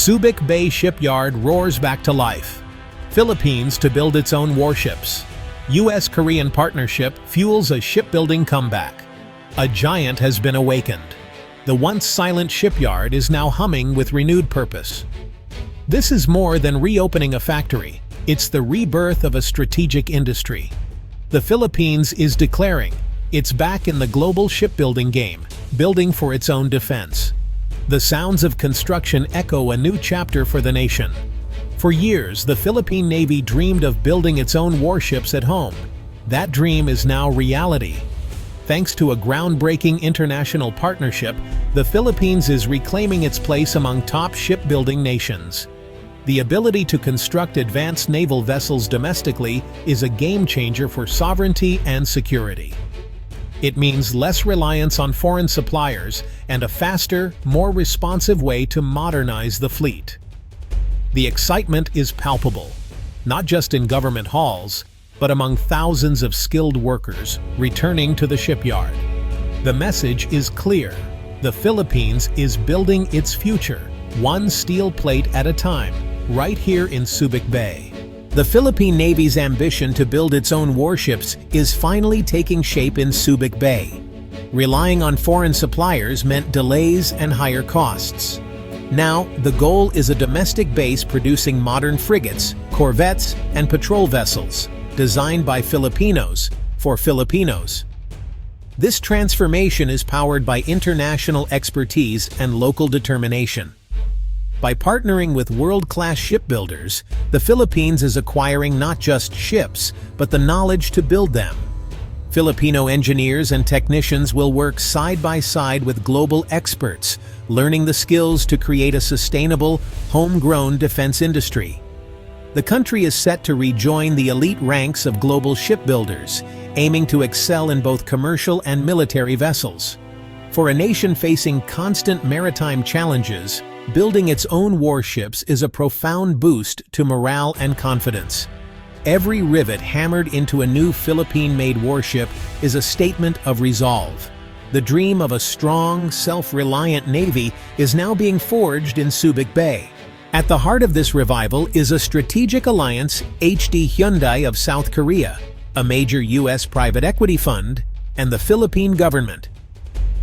Subic Bay Shipyard roars back to life. Philippines to build its own warships. U.S.-Korean partnership fuels a shipbuilding comeback. A giant has been awakened. The once silent shipyard is now humming with renewed purpose. This is more than reopening a factory. It's the rebirth of a strategic industry. The Philippines is declaring it's back in the global shipbuilding game, building for its own defense. The sounds of construction echo a new chapter for the nation. For years, the Philippine Navy dreamed of building its own warships at home. That dream is now reality. Thanks to a groundbreaking international partnership, the Philippines is reclaiming its place among top shipbuilding nations. The ability to construct advanced naval vessels domestically is a game-changer for sovereignty and security. It means less reliance on foreign suppliers and a faster, more responsive way to modernize the fleet. The excitement is palpable, not just in government halls, but among thousands of skilled workers returning to the shipyard. The message is clear. The Philippines is building its future, one steel plate at a time, right here in Subic Bay. The Philippine Navy's ambition to build its own warships is finally taking shape in Subic Bay. Relying on foreign suppliers meant delays and higher costs. Now, the goal is a domestic base producing modern frigates, corvettes, and patrol vessels, designed by Filipinos, for Filipinos. This transformation is powered by international expertise and local determination. By partnering with world-class shipbuilders, the Philippines is acquiring not just ships, but the knowledge to build them. Filipino engineers and technicians will work side by side with global experts, learning the skills to create a sustainable, homegrown defense industry. The country is set to rejoin the elite ranks of global shipbuilders, aiming to excel in both commercial and military vessels. For a nation facing constant maritime challenges, building its own warships is a profound boost to morale and confidence. Every rivet hammered into a new Philippine-made warship is a statement of resolve. The dream of a strong, self-reliant Navy is now being forged in Subic Bay. At the heart of this revival is a strategic alliance, HD Hyundai of South Korea, a major U.S. private equity fund, and the Philippine government.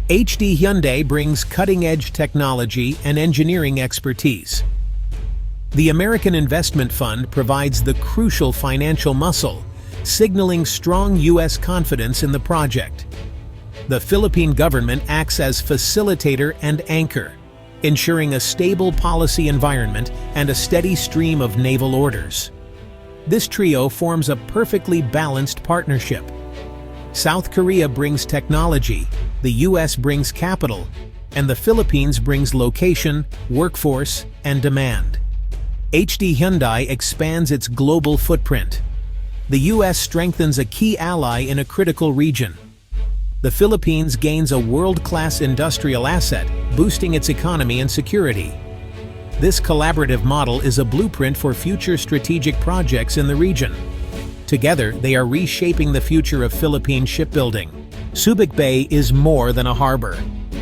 HD Hyundai brings cutting-edge technology and engineering expertise. The American Investment Fund provides the crucial financial muscle, signaling strong U.S. confidence in the project. The Philippine government acts as facilitator and anchor, ensuring a stable policy environment and a steady stream of naval orders. This trio forms a perfectly balanced partnership. South Korea brings technology, the U.S. brings capital, and the Philippines brings location, workforce, and demand. HD Hyundai expands its global footprint. The U.S. strengthens a key ally in a critical region. The Philippines gains a world-class industrial asset, boosting its economy and security. This collaborative model is a blueprint for future strategic projects in the region. Together, they are reshaping the future of Philippine shipbuilding. Subic Bay is more than a harbor.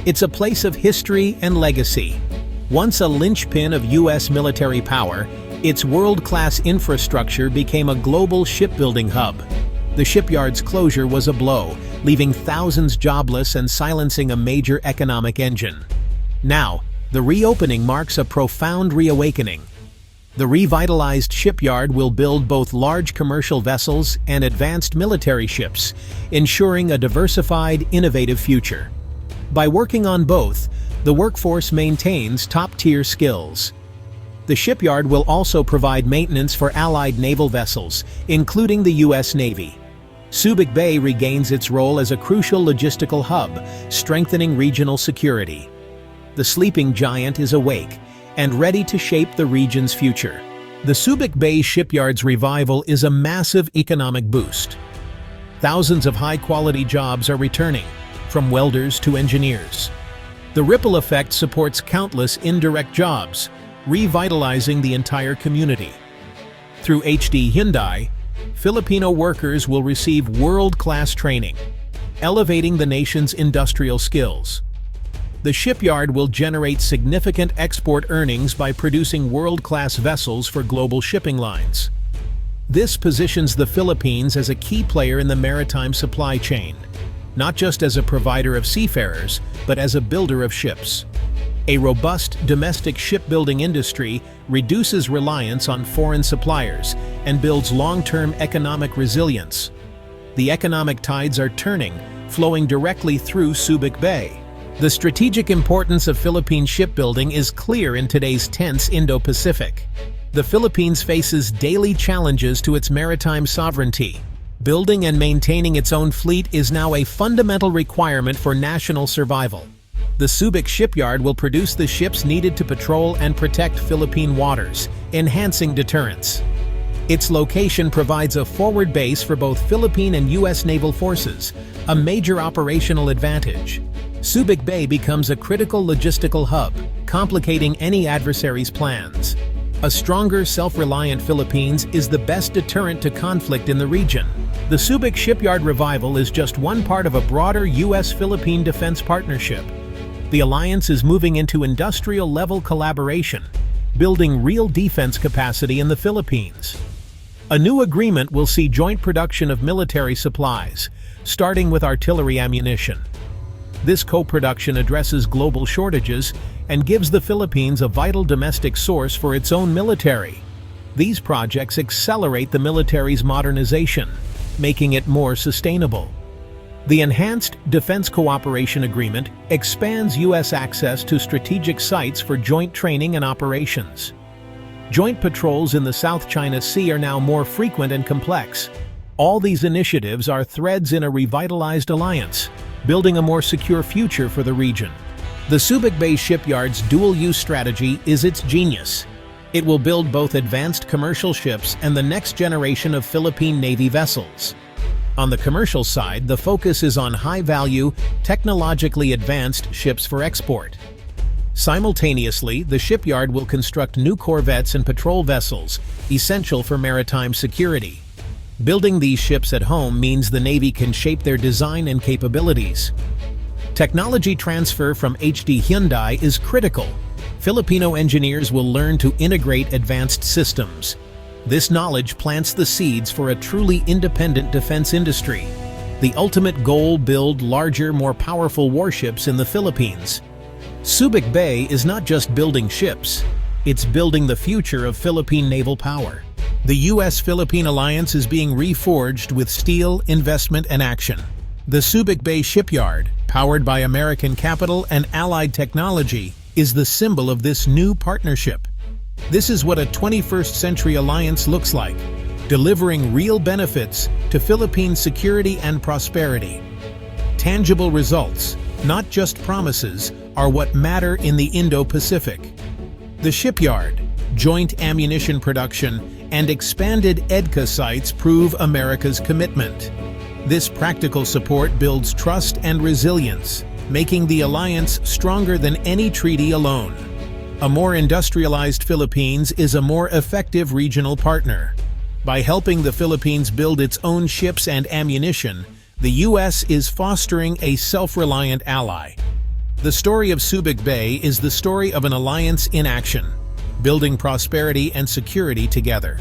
It's a place of history and legacy. Once a linchpin of U.S. military power, its world-class infrastructure became a global shipbuilding hub. The shipyard's closure was a blow, leaving thousands jobless and silencing a major economic engine. Now, the reopening marks a profound reawakening. The revitalized shipyard will build both large commercial vessels and advanced military ships, ensuring a diversified, innovative future. By working on both, the workforce maintains top-tier skills. The shipyard will also provide maintenance for allied naval vessels, including the U.S. Navy. Subic Bay regains its role as a crucial logistical hub, strengthening regional security. The sleeping giant is awake and ready to shape the region's future. The Subic Bay Shipyard's revival is a massive economic boost. Thousands of high-quality jobs are returning, from welders to engineers. The ripple effect supports countless indirect jobs, revitalizing the entire community. Through HD Hyundai, Filipino workers will receive world-class training, elevating the nation's industrial skills. The shipyard will generate significant export earnings by producing world-class vessels for global shipping lines. This positions the Philippines as a key player in the maritime supply chain, not just as a provider of seafarers, but as a builder of ships. A robust domestic shipbuilding industry reduces reliance on foreign suppliers and builds long-term economic resilience. The economic tides are turning, flowing directly through Subic Bay. The strategic importance of Philippine shipbuilding is clear in today's tense Indo-Pacific. The Philippines faces daily challenges to its maritime sovereignty. Building and maintaining its own fleet is now a fundamental requirement for national survival. The Subic Shipyard will produce the ships needed to patrol and protect Philippine waters, enhancing deterrence. Its location provides a forward base for both Philippine and U.S. naval forces, a major operational advantage. Subic Bay becomes a critical logistical hub, complicating any adversary's plans. A stronger, self-reliant Philippines is the best deterrent to conflict in the region. The Subic Shipyard revival is just one part of a broader U.S.-Philippine defense partnership. The alliance is moving into industrial-level collaboration, building real defense capacity in the Philippines. A new agreement will see joint production of military supplies, starting with artillery ammunition. This co-production addresses global shortages and gives the Philippines a vital domestic source for its own military. These projects accelerate the military's modernization, making it more sustainable. The Enhanced Defense Cooperation Agreement expands U.S. access to strategic sites for joint training and operations. Joint patrols in the South China Sea are now more frequent and complex. All these initiatives are threads in a revitalized alliance, building a more secure future for the region. The Subic Bay Shipyard's dual-use strategy is its genius. It will build both advanced commercial ships and the next generation of Philippine Navy vessels. On the commercial side, the focus is on high-value, technologically advanced ships for export. Simultaneously, the shipyard will construct new corvettes and patrol vessels, essential for maritime security. Building these ships at home means the Navy can shape their design and capabilities. Technology transfer from HD Hyundai is critical. Filipino engineers will learn to integrate advanced systems. This knowledge plants the seeds for a truly independent defense industry. The ultimate goal: build larger, more powerful warships in the Philippines. Subic Bay is not just building ships, it's building the future of Philippine naval power. The U.S.-Philippine alliance is being reforged with steel, investment, and action. The Subic Bay Shipyard, powered by American capital and allied technology, is the symbol of this new partnership. This is what a 21st-century alliance looks like, delivering real benefits to Philippine security and prosperity. Tangible results, not just promises, are what matter in the Indo-Pacific. The shipyard, joint ammunition production, and expanded EDCA sites prove America's commitment. This practical support builds trust and resilience, making the alliance stronger than any treaty alone. A more industrialized Philippines is a more effective regional partner. By helping the Philippines build its own ships and ammunition, the U.S. is fostering a self-reliant ally. The story of Subic Bay is the story of an alliance in action, building prosperity and security together.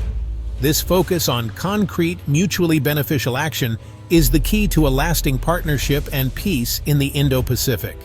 This focus on concrete, mutually beneficial action is the key to a lasting partnership and peace in the Indo-Pacific.